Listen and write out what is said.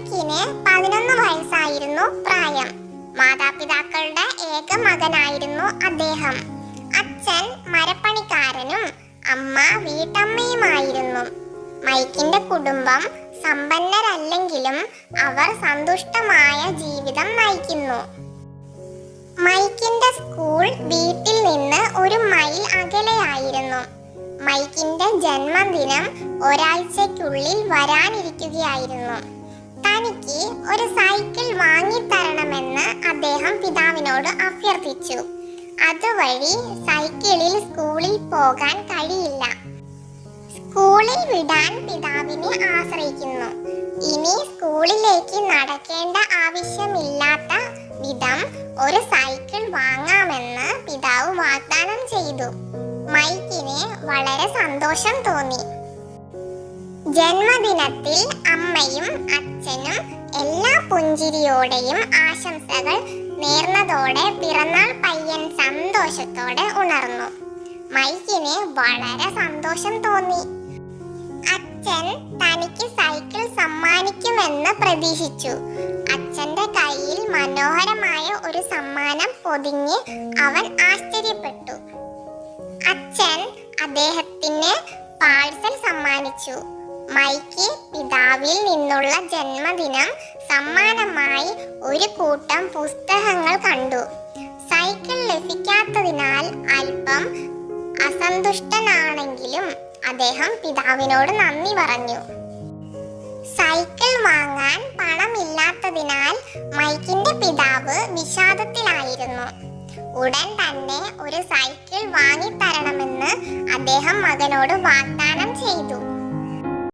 മൈക്കിന് 11 വയസ്സായിരുന്നു പ്രായം. മാതാപിതാക്കളുടെ ഏക മകനായിരുന്നു അദ്ദേഹം. അച്ഛൻ മരപ്പണിക്കാരനും അമ്മ വീട്ടമ്മയുമായിരുന്നു. മൈക്കിന്റെ കുടുംബം സമ്പന്നരല്ലെങ്കിലും അവർ സന്തുഷ്ടമായ ജീവിതം നയിക്കുന്നു. മൈക്കിന്റെ സ്കൂൾ വീട്ടിൽ നിന്ന് 1 മൈൽ അകലെയായിരുന്നു. മൈക്കിന്റെ ജന്മദിനം ഒരാഴ്ചയ്ക്കുള്ളിൽ വരാനിരിക്കുകയായിരുന്നു. തനിക്ക് ഒരു സൈക്കിൾ വാങ്ങിത്തരണമെന്ന് അദ്ദേഹം പിതാവിനോട് അഭ്യർത്ഥിച്ചു. അതുവഴി സൈക്കിളിൽ സ്കൂളിൽ പോകാൻ കഴിയില്ല. സ്കൂളിൽ വിടാൻ പിതാവിനെ ആശ്രയിക്കുന്നു. ഇനി സ്കൂളിലേക്ക് നടക്കേണ്ട ആവശ്യമില്ലാത്ത വിധം ഒരു സൈക്കിൾ വാങ്ങാമെന്ന് പിതാവ് വാഗ്ദാനം ചെയ്തു. മൈക്കിന് വളരെ സന്തോഷം തോന്നി. ജന്മദിനത്തിൽ അമ്മയും അച്ഛനും എല്ലാ പുഞ്ചിരിയോടെയും ആശംസകൾ നേർന്നതോടെ പിറന്നാൾ പയ്യൻ സന്തോഷത്തോടെ ഉണർന്നു. മൈക്കിന് വളരെ സന്തോഷം തോന്നി. അച്ഛൻ തനിക്ക് സൈക്കിൾ സമ്മാനിക്കുമെന്ന് പ്രതീക്ഷിച്ചു. അച്ഛന്റെ കയ്യിൽ മനോഹരമായ ഒരു സമ്മാനം പൊതിഞ്ഞ് അവൻ ആശ്ചര്യപ്പെട്ടു. അച്ഛൻ അദ്ദേഹത്തിന് പാഴ്സൽ സമ്മാനിച്ചു. മൈക്ക് പിതാവിൽ നിന്നുള്ള ജന്മദിനം സമ്മാനമായി ഒരു കൂട്ടം പുസ്തകങ്ങൾ കണ്ടു. സൈക്കിൾ ലഭിക്കാത്തതിനാൽ അല്പം അസന്തുഷ്ടനാണെങ്കിലും അദ്ദേഹം പിതാവിനോട് നന്ദി പറഞ്ഞു. സൈക്കിൾ വാങ്ങാൻ പണമില്ലാത്തതിനാൽ മൈക്കിന്റെ പിതാവ് വിഷാദത്തിലായിരുന്നു. ഉടൻ തന്നെ ഒരു സൈക്കിൾ വാങ്ങിത്തരണമെന്ന് അദ്ദേഹം മകനോട് വാഗ്ദാനം ചെയ്തു.